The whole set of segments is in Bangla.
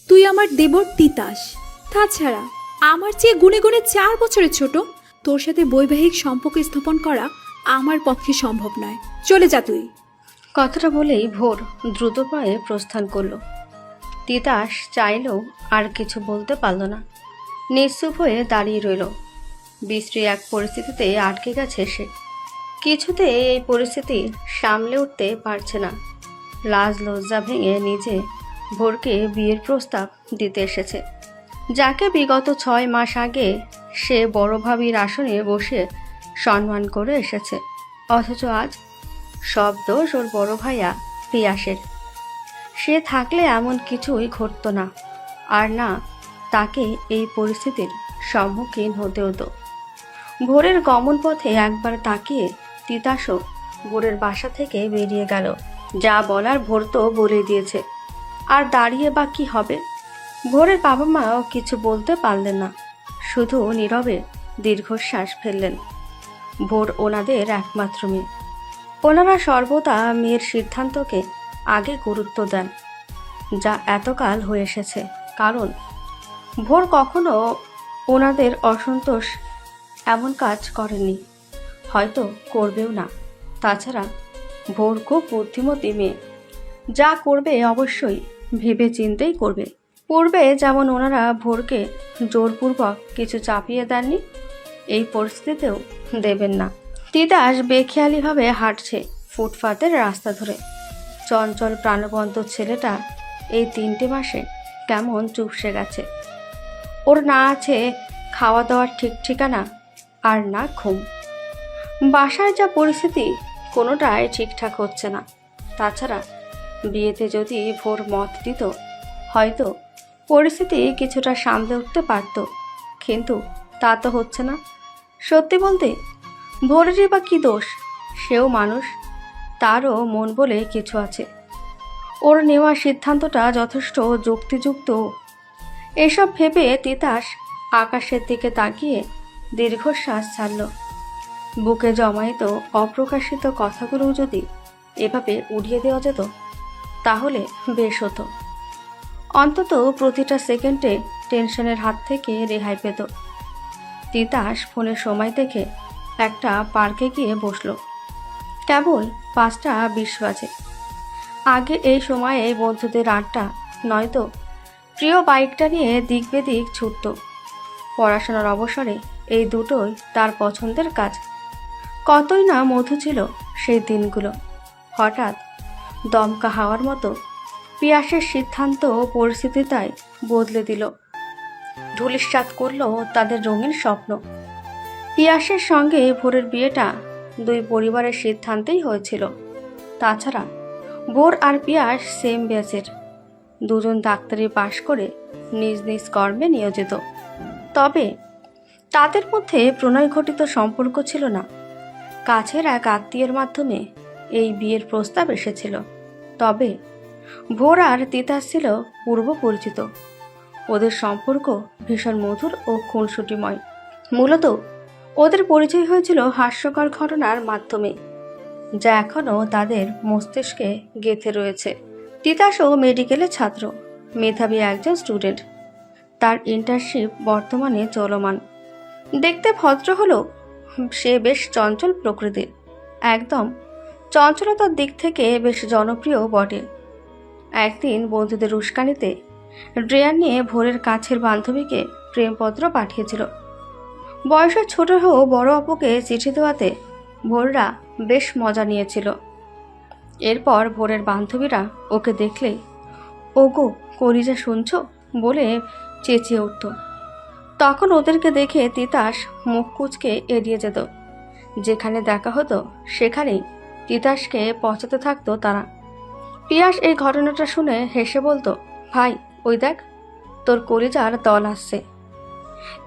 তুই আমার দেবর তিতাস। তাছাড়া আমার চেয়ে গুণে গুণে 4 বছরের ছোট। তোর সাথে বৈবাহিক সম্পর্ক স্থাপন করা আমার পক্ষে সম্ভব নয়। চলে যা তুই। কথাটা বলেই ভোর দ্রুত পায়ে প্রস্থান করল। তিতাস চাইলেও আর কিছু বলতে পারল না। নিশ্চুপ হয়ে দাঁড়িয়ে রইল। বিশ্রী এক পরিস্থিতিতে আটকে গেছে সে। কিছুতে এই পরিস্থিতি সামলে উঠতে পারছে না। লাজ লজ্জা ভেঙে নিজে ভোরকে বিয়ের প্রস্তাব দিতে এসেছে, যাকে বিগত 6 মাস আগে সে বড় ভাবির আসনে বসে সম্মান করে এসেছে। অথচ আজ সব দোষ ওর বড় ভাইয়া পিয়াসের। সে থাকলে এমন কিছুই ঘটতো না, আর না তাকে এই পরিস্থিতির সম্মুখীন হতে হতো। ভোরের গমন পথে একবার তাকিয়ে তিতাসও ভোরের বাসা থেকে বেরিয়ে গেল। যা বলার ভোর তো বলে দিয়েছে, আর দাঁড়িয়ে বা কি হবে। ভোরের বাবা মাও কিছু বলতে পারলেন না, শুধু নীরবে দীর্ঘশ্বাস ফেললেন। ভোর ওনাদের একমাত্র মেয়ে। ওনারা সর্বদা মেয়ের সিদ্ধান্তকে আগে গুরুত্ব দেন, যা এতকাল হয়ে এসেছে। কারণ ভোর কখনো ওনাদের অসন্তোষ এমন কাজ করেনি, হয়তো করবেও না। তাছাড়া ভোর খুব বুদ্ধিমতী মেয়ে, যা করবে অবশ্যই ভেবে চিন্তেই করবে। পূর্বে যেমন ওনারা ভোরকে জোরপূর্বক কিছু চাপিয়ে দেননি, এই পরিস্থিতিতেও দেবেন না। তিতাস বেখেয়ালিভাবে হাঁটছে ফুটপাতের রাস্তা ধরে। চঞ্চল প্রাণবন্ত ছেলেটা এই 3টে মাসে কেমন চুপসে গেছে। ওর না আছে খাওয়া দাওয়ার ঠিক ঠিকানা, আর না ঘুম। বাসায় যা পরিস্থিতি, কোনোটাই ঠিকঠাক হচ্ছে না। তাছাড়া বিয়েতে যদি ভোর মত দিত, হয়তো পরিস্থিতি কিছুটা সামলে উঠতে পারত, কিন্তু তা তো হচ্ছে না। সত্যি বলতে ভোরেরই বা কী দোষ? সেও মানুষ, তারও মন বলে কিছু আছে। ওর নেওয়া সিদ্ধান্তটা যথেষ্ট যুক্তিযুক্ত। এসব ভেবে তিতাস আকাশের দিকে তাকিয়ে দীর্ঘশ্বাস ছাড়ল। বুকে জমায়িত অপ্রকাশিত কথাগুলোও যদি এভাবে উড়িয়ে দেওয়া যেত, তাহলে বেশ হতো। অন্তত প্রতিটা সেকেন্ডে টেনশনের হাত থেকে রেহাই পেত। তিতাস ফোনে সময় দেখে একটা পার্কে গিয়ে বসল। কেবল 5টা 20 বাজে। আগে এই সময়ে বন্ধুদের আড্ডা, নয়তো প্রিয় বাইকটা নিয়ে দিক বেদিক ছুটত। পড়াশোনার অবসরে এই দুটোই তার পছন্দের কাজ। কতই না মধু ছিল সেই দিনগুলো। হঠাৎ দমকা হাওয়ার মতো পিয়াসের সিদ্ধান্ত ও পরিস্থিতিটাই বদলে দিল, ধূলিসাৎ করল তাদের রঙিন স্বপ্ন। পিয়াসের সঙ্গে ভোরের বিয়েটা 2 পরিবারের সিদ্ধান্তেই হয়েছিল। তাছাড়া ভোর আর পিয়াস সেম ব্যাচের, দুজন ডাক্তারি পাশ করে নিজ নিজ কর্মে নিয়োজিত। তবে তাদের মধ্যে প্রণয় ঘটিত সম্পর্ক ছিল না। কাছের এক আত্মীয়ের মাধ্যমে এই বিয়ের প্রস্তাব এসেছিল। তবে ভোর আর তিতাস ছিল পূর্ব পরিচিত। ওদের সম্পর্ক ভীষণ মধুর ও খুনসুটিময়। মূলত ওদের পরিচয় হয়েছিল হাস্যকর ঘটনার মাধ্যমে, যা এখনও তাদের মস্তিষ্কে গেঁথে রয়েছে। তিতাসও মেডিকেলের ছাত্র, মেধাবী একজন স্টুডেন্ট। তার ইন্টার্নশিপ বর্তমানে চলমান। দেখতে ভদ্র হলেও সে বেশ চঞ্চল প্রকৃতির। একদম চঞ্চলতার দিক থেকে বেশ জনপ্রিয় বটে। একদিন বন্ধুদের উস্কানিতে ড্রেয়ার নিয়ে ভোরের কাছের বান্ধবীকে প্রেমপত্র পাঠিয়েছিল। বয়সে ছোট হয়েও বড় আপুকে চিঠি দেওয়াতে ভোররা বেশ মজা নিয়েছিল। এরপর ভোরের বান্ধবীরা ওকে দেখলেই ওগো কলিজা শুনছো বলে চেঁচিয়ে উঠত। তখন ওদেরকে দেখে তিতাস মুখ কুঁচকে এড়িয়ে যেত। যেখানে দেখা হতো সেখানেই তিতাসকে পচাতে থাকতো তারা। পিয়াস এই ঘটনাটা শুনে হেসে বলতো, ভাই ওই দেখ তোর কলিজার দল আসছে।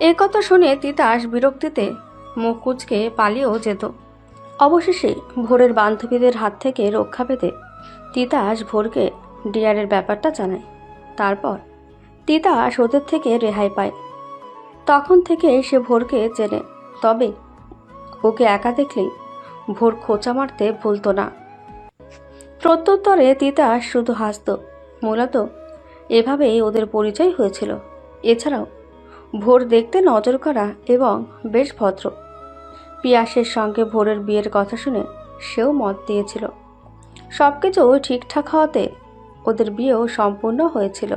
এই কথা শুনে তিতাস বিরক্তিতে মুখ কুঁচকে পালিয়েও যেত। অবশেষে ভোরের বান্ধবীদের হাত থেকে রক্ষা পেতে তিতাস ভোরকে ডিয়ারের ব্যাপারটা জানায়। তারপর তিতাস ওদের থেকে রেহাই পায়। তখন থেকে সে ভোরকে চেনে। তবে ওকে একা দেখলেই ভোর খোঁচা মারতে ভুলতো না। প্রত্যুত্তরে তিতাস শুধু হাসত। মূলত এভাবেই ওদের পরিচয় হয়েছিল। এছাড়াও ভোর দেখতে নজর করা এবং বেশ ভদ্র। পিয়াসের সঙ্গে ভোরের বিয়ের কথা শুনে সেও মত দিয়েছিল। সব কিছু ঠিকঠাক হওয়াতে ওদের বিয়েও সম্পূর্ণ হয়েছিল।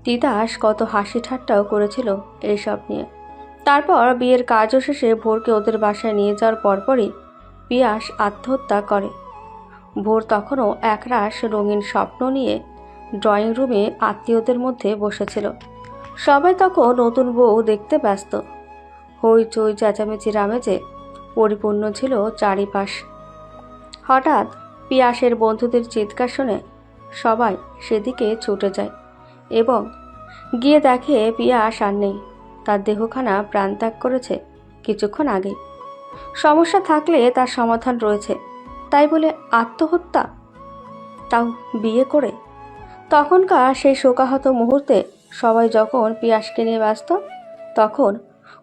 তিতাস কত হাসি ঠাট্টাও করেছিল এইসব নিয়ে। তারপর বিয়ের কার্য শেষে ভোরকে ওদের বাসায় নিয়ে যাওয়ার পরপরই পিয়াস আত্মহত্যা করে। ভোর তখনও একরাশ রঙিন স্বপ্ন নিয়ে ড্রয়িং রুমে আত্মীয়দের মধ্যে বসেছিল। সবাই তখন নতুন বউ দেখতে ব্যস্ত। হইচই চেঁচামেচির আমেজে পরিপূর্ণ ছিল চারিপাশ। হঠাৎ পিয়াসের বন্ধুদের চিৎকার শুনে সবাই সেদিকে ছুটে যায় এবং গিয়ে দেখে পিয়াস আর নেই। তার দেহখানা প্রাণত্যাগ করেছে কিছুক্ষণ আগে। সমস্যা থাকলে তার সমাধান রয়েছে, তাই বলে আত্মহত্যা, তাও বিয়ে করে। তখনকার সেই শোকাহত মুহূর্তে সবাই যখন পিয়াসকে নিয়ে ব্যস্ত, তখন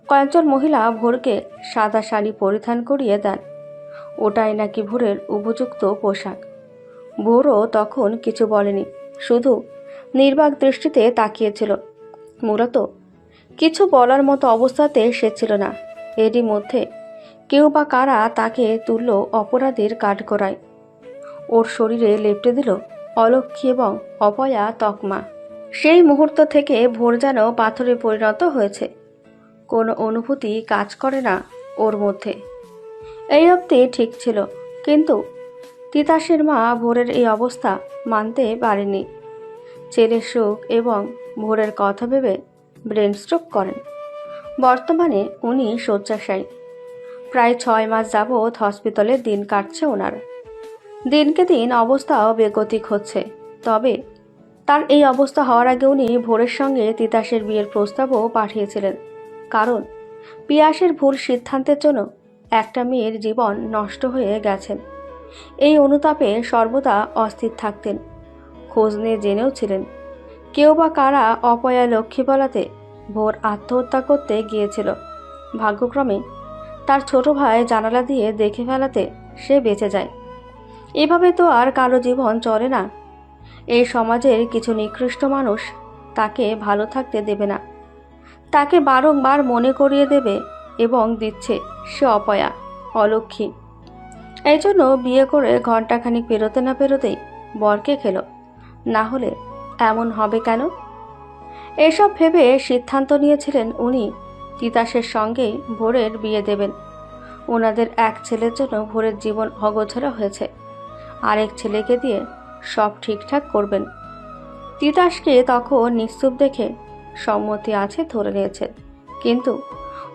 কয়েকজন মহিলা ভোরকে সাদা শাড়ি পরিধান করিয়ে দেন। ওটাই নাকি ভোরের উপযুক্ত পোশাক। ভোরও তখন কিছু বলেনি, শুধু নির্বাক দৃষ্টিতে তাকিয়েছিল। মূলত কিছু বলার মতো অবস্থাতে সে ছিল না। এরই মধ্যে কেউ বা কারা তাকে তুলল অপরাধীর কাঠগড়ায়। ওর শরীরে লেপ্টে দিল অলক্ষ্মী এবং অপয়া তকমা। সেই মুহূর্ত থেকে ভোর যেন পাথরে পরিণত হয়েছে। কোনো অনুভূতি কাজ করে না ওর মধ্যে। এই অবধি ঠিক ছিল, কিন্তু তিতাসের মা ভোরের এই অবস্থা মানতে পারেনি। ছেলের সুখ এবং ভোরের কথা ভেবে ব্রেন স্ট্রোক করেন। বর্তমানে উনি শয্যাশায়ী। প্রায় 6 মাস যাবৎ হসপিটালে দিন কাটছে ওনার। দিনকে দিন অবস্থাও বেগতিক হচ্ছে। তবে তার এই অবস্থা হওয়ার আগে উনি ভোরের সঙ্গে তিতাসের বিয়ের প্রস্তাবও পাঠিয়েছিলেন, কারণ পিয়াসের ভুল সিদ্ধান্তের জন্য একটা মেয়ের জীবন নষ্ট হয়ে গেছেন। এই অনুতাপে সর্বদা অস্থির থাকতেন। খোঁজ নিয়ে জেনেও ছিলেন কেউ বা কারা অপয়া লক্ষ্মী বলাতে ভোর আত্মহত্যা করতে গিয়েছিল। ভাগ্যক্রমে তার ছোট ভাই জানালা দিয়ে দেখে ফেলাতে সে বেঁচে যায়। এভাবে তো আর কারো জীবন চলে না। এই সমাজের কিছু নিকৃষ্ট মানুষ তাকে ভালো থাকতে দেবে না। তাকে বারংবার মনে করিয়ে দেবে এবং দিচ্ছে সে অপয়া, অলক্ষ্মী। এই জন্য বিয়ে করে ঘণ্টাখানিক পেরোতে না পেরোতেই বরকে খেল। না হলে এমন হবে কেন? এসব ভেবে সিদ্ধান্ত নিয়েছিলেন উনি তিতাসের সঙ্গেই ভোরের বিয়ে দেবেন। ওনাদের এক ছেলের জন্য ভোরের জীবন অগোছালো হয়েছে, আরেক ছেলেকে দিয়ে সব ঠিকঠাক করবেন। তিতাসকে তখন নিশ্চুপ দেখে সম্মতি আছে ধরে নিয়েছেন, কিন্তু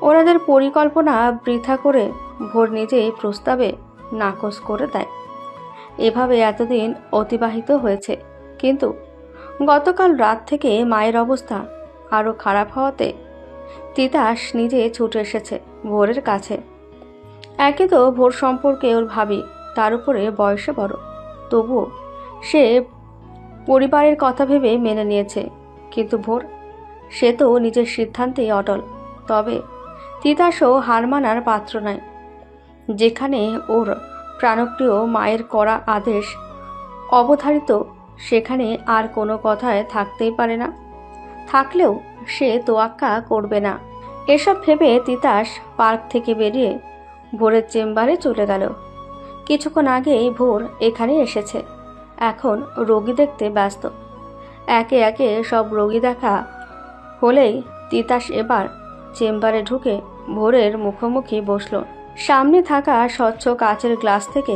ওনাদের পরিকল্পনা বৃথা করে ভোর নিজেই প্রস্তাবে নাকচ করে দেয়। এভাবে এতদিন অতিবাহিত হয়েছে, কিন্তু গতকাল রাত থেকে মায়ের অবস্থা আরও খারাপ হওয়াতে তিতাস নিজে ছুটে এসেছে ভোরের কাছে। একে তো ভোর সম্পর্কে ওর ভাবি, তার উপরে বয়সে বড়, তবুও সে পরিবারের কথা ভেবে মেনে নিয়েছে। কিন্তু ভোর, সে তো নিজের সিদ্ধান্তেই অটল। তবে তিতাসও হার মানার পাত্র নয়। যেখানে ওর প্রাণপ্রিয় মায়ের করা আদেশ অবধারিত, সেখানে আর কোনো কথায় থাকতেই পারে না। থাকলেও সে তোয়াক্কা করবে না। এসব ভেবে তিতাস পার্ক থেকে বেরিয়ে ভোরের চেম্বারে চলে গেল। কিছুক্ষণ আগেই ভোর এখানে এসেছে, এখন রোগী দেখতে ব্যস্ত। একে একে সব রোগী দেখা হলেই তিতাস এবার চেম্বারে ঢুকে ভোরের মুখোমুখি বসল। সামনে থাকা স্বচ্ছ কাচের গ্লাস থেকে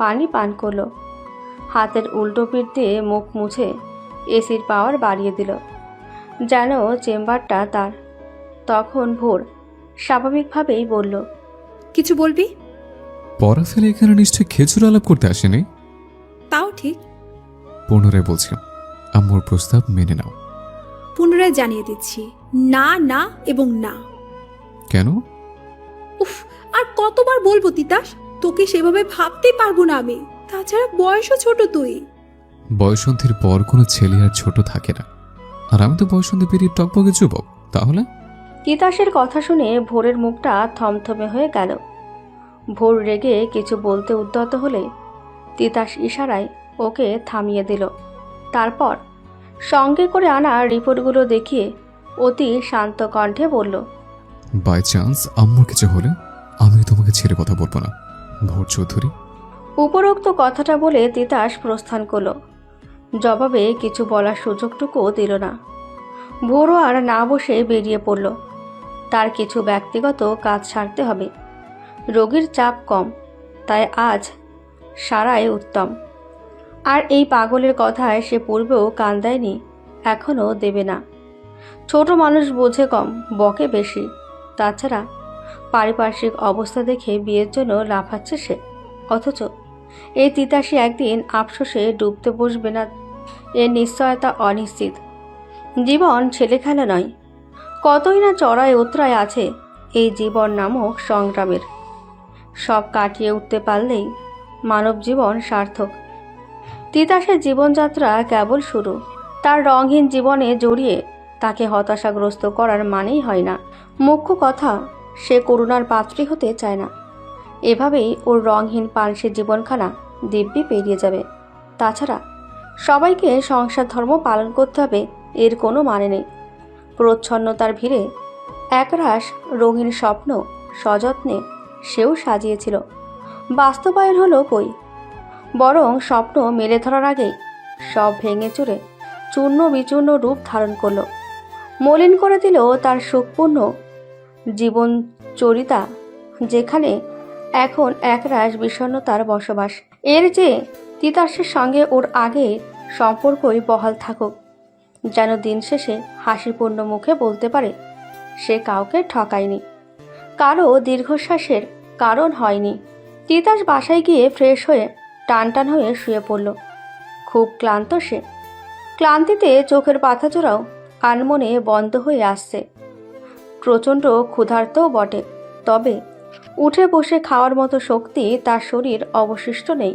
পানি পান করলো। হাতের উল্টো পিঠ দিয়ে মুখ মুছে এসির পাওয়ার বাড়িয়ে দিল, যেন চেম্বারটা তার। তখন ভোর স্বাভাবিকভাবেই বলল, কিছু বলবি? পড়া ফেলে এখানে নিশ্চয় খেজুর আলাপ করতে আসেনি। তাও ঠিক। পুনরায় বলছি, আম্মুর প্রস্তাব মেনে নাও। পুনরায় জানিয়ে দিচ্ছি, না না এবং না। কেন? উফ, আর কতবার বলবো তিতাস, তোকে সেভাবে ভাবতেই পারবো না আমি। তাছাড়া বয়সও ছোট তুই। বয়সন্ধির পর কোনো ছেলে আর ছোট থাকে না, আর আমি তো বয়সন্ধি পেরিয়ে টকবগে যুবক। তাহলে? তিতাসের কথা শুনে ভোরের মুখটা থমথমে হয়ে গেল। ভোর রেগে কিছু বলতে উদ্যত হলে তিতাস ইশারায় ওকে থামিয়ে দিল। তারপর সঙ্গে করে আনা রিপোর্টগুলো দেখিয়ে অতি শান্ত কণ্ঠে বলল, বাই চান্স আম্মুর কিছু হলে আমি তোমাকে ছেড়ে কথা বলবো না, ভোর চৌধুরী। উপরোক্ত কথাটা বলে তিতাস প্রস্থান করল। জবাবে কিছু বলার সুযোগটুকুও দিল না। ভোরও আর না বসে বেরিয়ে পড়ল। তার কিছু ব্যক্তিগত কাজ সারতে হবে। রোগীর চাপ কম, তাই আজ সারাই উত্তম। আর এই পাগলের কথায় সে পূর্বেও কান দেয়নি, এখনও দেবে না। ছোট মানুষ বোঝে কম, বকে বেশি। তাছাড়া পারিপার্শ্বিক অবস্থা দেখে বিয়ের জন্য লাফাচ্ছে সে। অথচ এই তিতাসী একদিন আফসোসে ডুবতে বসবে না, এর নিশ্চয়তা অনিশ্চিত। জীবন ছেলেখেলা নয়, কতই না চড়াই উতরায় আছে এই জীবন নামক সংগ্রামের। সব কাটিয়ে উঠতে পারলেই মানব জীবন সার্থক। তিতাসের জীবনযাত্রা কেবল শুরু। তার রঙহীন জীবনে জড়িয়ে তাকে হতাশাগ্রস্ত করার মানেই হয় না। মুখ্য কথা, সে করুণার পাত্রী হতে চায় না। এভাবেই ওর রঙহীন পানসে জীবনখানা দিব্যি পেরিয়ে যাবে। তাছাড়া সবাইকে সংসার ধর্ম পালন করতে হবে এর কোনো মানে নেই। প্রচ্ছন্নতার ভিড়ে একরাশ রঙিন স্বপ্ন সযত্নে সেও সাজিয়েছিল, বাস্তবায়ন হলো কই। বরং স্বপ্ন মেলে ধরার আগেই সব ভেঙে চুরে চূর্ণ বিচূর্ণ রূপ ধারণ করলো। মলিন করে দিল তার সুখপূর্ণ জীবনচরিতা, যেখানে এখন একরাশ বিষণ্ণতার বসবাস। এর যে তিতাসের সঙ্গে ওর আগে সম্পর্কই বহাল থাকুক, যেন দিন শেষে হাসিপূর্ণ মুখে বলতে পারে সে কাউকে ঠকায়নি, কারো দীর্ঘশ্বাসের কারণ হয়নি। তিতাস বাসায় গিয়ে ফ্রেশ হয়ে টানটান হয়ে শুয়ে পড়ল। খুব ক্লান্ত সে। ক্লান্তিতে চোখের পাতাজোড়াও আনমনে বন্ধ হয়ে আসছে। প্রচণ্ড ক্ষুধার্তও বটে, তবে উঠে বসে খাওয়ার মতো শক্তি তার শরীর অবশিষ্ট নেই।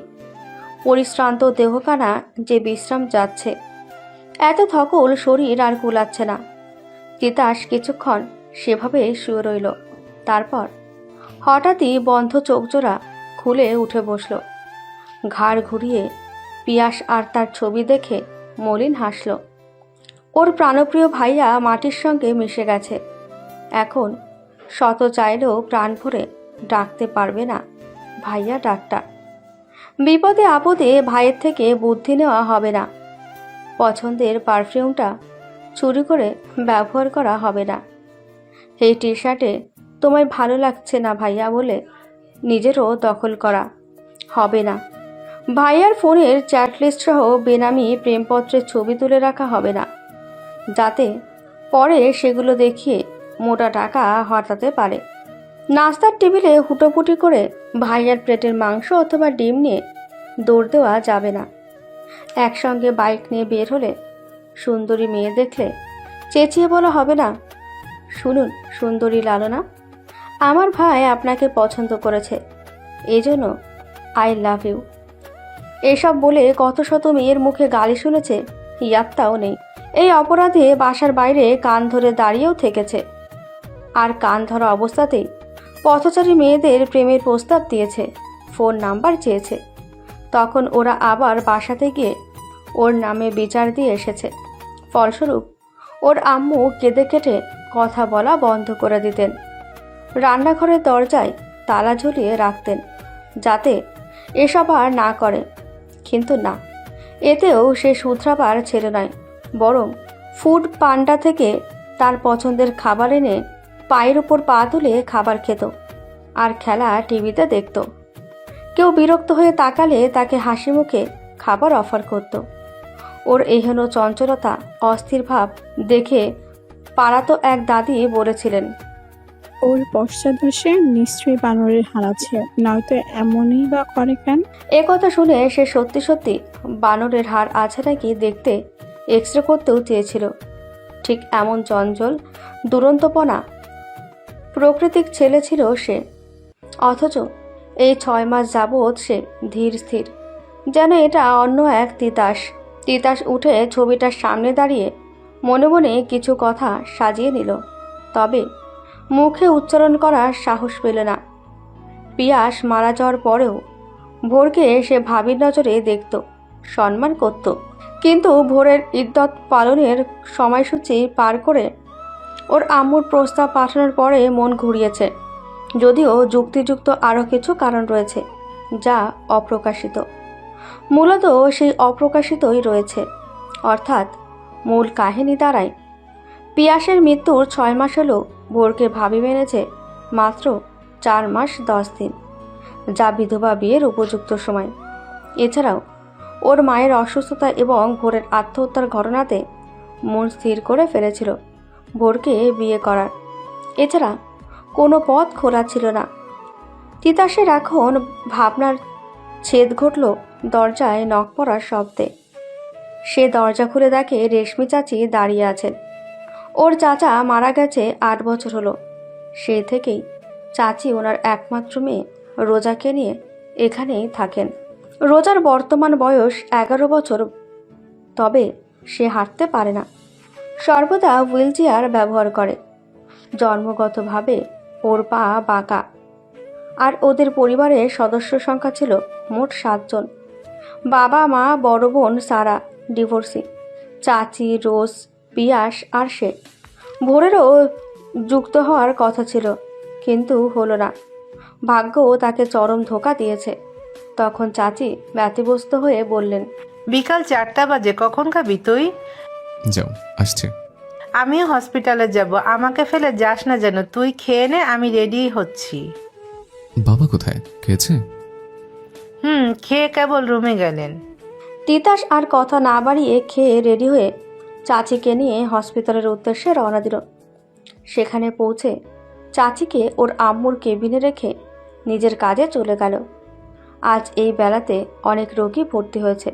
পরিশ্রান্ত দেহখানা যে বিশ্রাম যাচ্ছে, এত ধকল শরীর আর কুলাচ্ছে না। তিতাস কিছুক্ষণ সেভাবে শুয়ে রইল। তারপর হঠাৎই বন্ধ চোখজোড়া খুলে উঠে বসল। ঘাড় ঘুরিয়ে পিয়াস আর তার ছবি দেখে মলিন হাসল। ওর প্রাণপ্রিয় ভাইয়া মাটির সঙ্গে মিশে গেছে। এখন শত চাইলেও প্রাণ ভরে ডাকতে পারবে না ভাইয়া ডাকটা। বিপদে আপদে ভাইয়ের থেকে বুদ্ধি নেওয়া হবে না। পছন্দের পারফিউমটা চুরি করে ব্যবহার করা হবে না। এই টি শার্টে তোমায় ভালো লাগছে না ভাইয়া বলে নিজেরও দখল করা হবে না। ভাইয়ার ফোনের চ্যাট লিস্ট সহ বেনামি প্রেমপত্রের ছবি তুলে রাখা হবে না, যাতে পরে সেগুলো দেখিয়ে মোটা টাকা হটাতে পারে। নাস্তার টেবিলে হুটোপুটি করে ভাইয়ার প্লেটের মাংস অথবা ডিম নিয়ে দৌড় দেওয়া যাবে না। একসঙ্গে বাইক নিয়ে বের হলে সুন্দরী মেয়ে দেখলে চেঁচিয়ে বলা হবে না, শুনুন সুন্দরী লালনা, আমার ভাই আপনাকে পছন্দ করেছে, এজন্য আই লাভ ইউ। এসব বলে কত শত মেয়ের মুখে গালি শুনেছে, ইয়াত্তাও নেই। এই অপরাধে বাসার বাইরে কান ধরে দাঁড়িয়েও থেকেছে। আর কান ধরা অবস্থাতেই পথচারী মেয়েদের প্রেমের প্রস্তাব দিয়েছে, ফোন নাম্বার চেয়েছে। তখন ওরা আবার বাসাতে গিয়ে ওর নামে বিচার দিয়ে এসেছে। ফলস্বরূপ ওর আম্মু কেঁদে কেটে কথা বলা বন্ধ করে দিতেন। রান্নাঘরের দরজায় তালা ঝুলিয়ে রাখতেন, যাতে এসব আর না করে। কিন্তু না, এতেও সে শুধরাবার ছেলে নয়, বরং ফুড পান্ডা থেকে তার পছন্দের খাবার এনে পায়ের উপর পা তুলে খাবার খেত আর খেলা টিভিতে দেখত। কেউ বিরক্ত হয়ে তাকালে তাকে হাসি মুখে খাবার অফার করত। ওর এহেন চঞ্চলতা, অস্থির ভাব দেখে পাড়াতো এক দাদি বলেছিলেন, ওর পশ্চাদশে নিশ্চয়ই বানরের হাড় আছে, নয়তো এমনই বা করে কেন? এ কথা শুনে সে সত্যি সত্যি বানরের হাড় আছে নাকি দেখতে এক্স রে করতেও চেয়েছিল। ঠিক এমন চঞ্চল দুরন্তপনা প্রকৃতিক ছেলে ছিল সে। অথচ এই 6 মাস যাবৎ সে ধীর স্থির, যেন এটা অন্য এক তিতাস। তিতাস উঠে ছবিটার সামনে দাঁড়িয়ে মনে মনে কিছু কথা সাজিয়ে নিল, তবে মুখে উচ্চারণ করার সাহস পেল না। পিয়াস মারা যাওয়ার পরেও ভোরকে সে ভাবির নজরে দেখত, সম্মান করত। কিন্তু ভোরের ইদ্যত পালনের সময়সূচি পার করে ওর আম্মুর প্রস্তাব পাঠানোর পরে মন ঘুরিয়েছে, যদিও যুক্তিযুক্ত আরও কিছু কারণ রয়েছে যা অপ্রকাশিত। মূলত সেই অপ্রকাশিতই রয়েছে, অর্থাৎ মূল কাহিনী দ্বারাই। পিয়াসের মৃত্যুর 6 মাস হলেও ভোরকে ভাবি মেনেছে মাত্র 4 মাস 10 দিন, যা বিধবা বিয়ের উপযুক্ত সময়। এছাড়াও ওর মায়ের অসুস্থতা এবং ভোরের আত্মহত্যার ঘটনাতে মন স্থির করে ফেলেছিল ভোরকে বিয়ে করার। এছাড়া কোনো পথ খোলা ছিল না। তিতাসের এখন ভাবনার ছেদ ঘটল দরজায় নক পড়ার শব্দে। সে দরজা খুলে দেখে রেশমি চাচি দাঁড়িয়ে আছেন। ওর চাচা মারা গেছে 8 বছর হলো। সেই থেকেই চাচি ওনার একমাত্র মেয়ে রোজাকে নিয়ে এখানেই থাকেন। রোজার বর্তমান বয়স 11 বছর, তবে সে হাঁটতে পারে না, সর্বদা হুইল চেয়ার ব্যবহার করে। জন্মগতভাবে ওর পা বাঁকা। আর ওদের পরিবারের সদস্য সংখ্যা ছিল মোট 7 জন। বাবা মা, বড় বোন সারা ডিভোর্সি, চাচি রোজ, পিয়াস আর সে। ভোরেরও যুক্ত হওয়ার কথা ছিল, কিন্তু হলো না। ভাগ্য তাকে চরম ধোঁকা দিয়েছে। তখন চাচি ব্যতিব্যস্ত হয়ে বললেন, বিকাল 4টা বাজে, কখন খাবি তুই? যাও, আসছে। আমিও হসপিটালে যাব, আমাকে ফেলে যাস না যেন। তুই খেয়ে নে, আমি রেডি হচ্ছি। বাবা কোথায়? খেয়েছে? খেয়ে কেবল রুমে গেলেন। তিতাস আর কথা না বাড়িয়ে খেয়ে রেডি হয়ে চাচিকে নিয়ে হসপিটালের উদ্দেশ্যে রওনা দিল। সেখানে পৌঁছে চাচিকে ওর আম্মুর কেবিনে রেখে নিজের কাজে চলে গেল। আজ এই বেলাতে অনেক রোগী ভর্তি হয়েছে।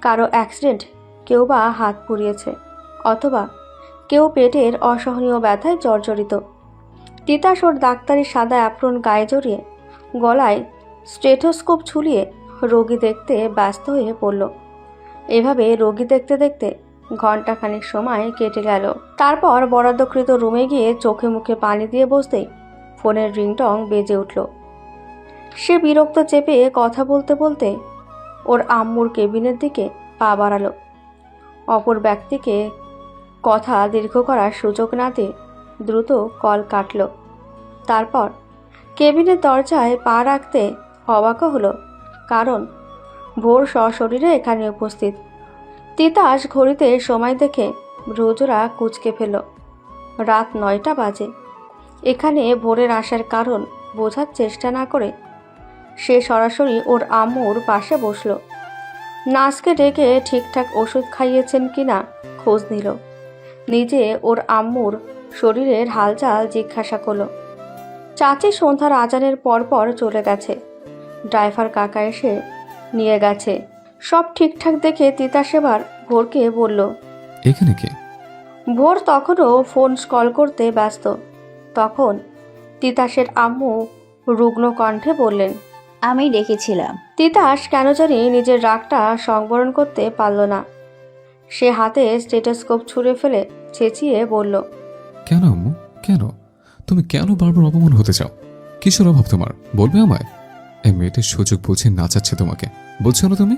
কারো অ্যাক্সিডেন্ট, কেউ বা হাত পুড়িয়েছে, অথবা কেউ পেটের অসহনীয় ব্যথায় জর্জরিত। তিতাস ওর ডাক্তারি সাদা অ্যাপ্রন গায়ে জড়িয়ে গলায় স্টেথোস্কোপ ঝুলিয়ে রোগী দেখতে ব্যস্ত হয়ে পড়ল। এভাবে রোগী দেখতে দেখতে ঘণ্টাখানিক সময় কেটে গেল। তারপর বরাদ্দকৃত রুমে গিয়ে চোখে মুখে পানি দিয়ে বসতেই ফোনের রিংটং বেজে উঠল। সে বিরক্ত চেপে কথা বলতে বলতে ওর আম্মুর কেবিনের দিকে পা বাড়ালো। অপর ব্যক্তিকে কথা দীর্ঘ করার সুযোগ না দিয়ে দ্রুত কল কাটল। তারপর কেবিনের দরজায় পা রাখতে অবাক হলো, কারণ ভোর সশরীরে এখানে উপস্থিত। তিতাস ঘড়িতে সময় দেখে ভ্রুজোড়া কুঁচকে ফেলল। রাত 9টা বাজে। এখানে ভোরের আসার কারণ বোঝার চেষ্টা না করে সে সরাসরি ওর আম্মুর পাশে বসল। নার্সকে ডেকে ঠিকঠাক ওষুধ খাইয়েছেন কিনা খোঁজ নিল। নিজে ওর আম্মুর শরীরের হালচাল জিজ্ঞাসা করল। চাচি সন্ধ্যার আজানের পরপর চলে গেছে। ড্রাইভার কাকা এসে নিয়ে গেছে। সব ঠিকঠাক দেখে তিতাস এবার ভোরকে বলল, এখানে কে? ভোর তখনও ফোন কল করতে ব্যস্ত। তখন তিতাসের আম্মু রুগ্ন কণ্ঠে বললেন, আমি ডেকেছিলাম। তিতাস কেন জানি নিজের রাগটা সংবরণ করতে পারল না। সে হাতে স্টেথোস্কোপ ছুঁড়ে ফেলে চেঁচিয়ে বলল, কেন আম্মু, কেন? তুমি কেন বারবার অপমান হতে চাও? কিসের অভাব তোমার, বলবে আমায়? এই মেয়েটির সুযোগ বুঝে নাচাচ্ছে তোমাকে, বলছো না তুমি?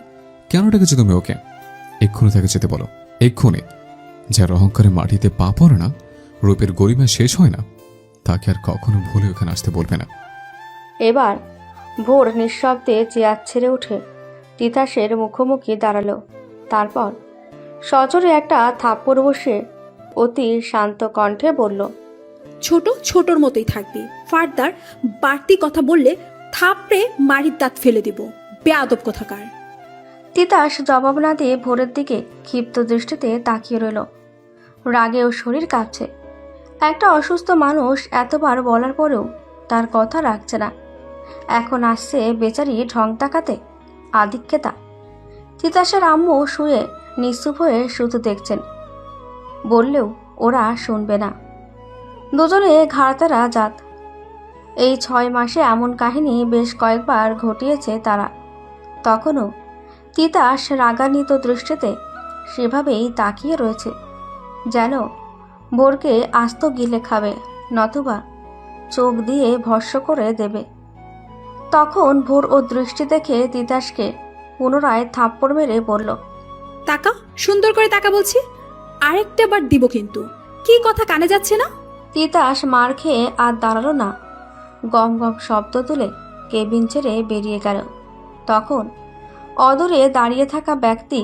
কেন ডেকেছো তুমি ওকে? এক্ষুনি তাকে যেতে বলো, এক্ষুনি। যার অহংকারে মাটিতে পা পড়ে না, রূপের গরিমা শেষ হয় না, তাকে আর কখনো ভুলে ওখানে আসতে বলবে না। এবার ভোর নিঃশব্দে চেয়ার ছেড়ে উঠে তিতাসের মুখোমুখি দাঁড়ালো। তারপর সজোরে একটা থাপ্পড় বসে অতি শান্ত কণ্ঠে বলল, ছোট ছোটর মতোই থাকবি। ফার্দার বাড়তি কথা বললে থাপড়ে মারির দাঁত ফেলে দিব, বেয়াদব কোথাকার। তিতাস জবাব না দিয়ে ভোরের দিকে ক্ষিপ্ত দৃষ্টিতে তাকিয়ে রইল। রাগে ও শরীর কাঁপছে। একটা অসুস্থ মানুষ এতবার বলার পরেও তার কথা রাখছে না। এখন আসছে বেচারি ঢং তাকাতে, আধিক্যতা। তিতাসের আম্মু শুয়ে নিশ্চুপ হয়ে শুধু দেখছেন। বললেও ওরা শুনবে না। দুজনে ঘাড়তারা জাত। এই 6 মাসে এমন কাহিনী বেশ কয়েকবার ঘটিয়েছে তারা। তখনও তিতাস রাগান্বিত দৃষ্টিতে সেভাবেই তাকিয়ে রয়েছে, যেন ভোরকে আস্ত গিলে খাবে, নতুবা চোখ দিয়ে ভস্ম করে দেবে। তখন ভোর ও দৃষ্টি দেখে তিতাসকে পুনরায় থাপ্পড় মেরে বলল, তাকা, সুন্দর করে তাকা বলছি। আরেকটা বার দিব কিন্তু। কি কথা কানে যাচ্ছে না? তিতাস মার খেয়ে আর দাঁড়ালো না, গম গম শব্দ তুলে কেবিন ছেড়ে বেরিয়ে গেল। তখন অদূরে দাঁড়িয়ে থাকা ব্যক্তি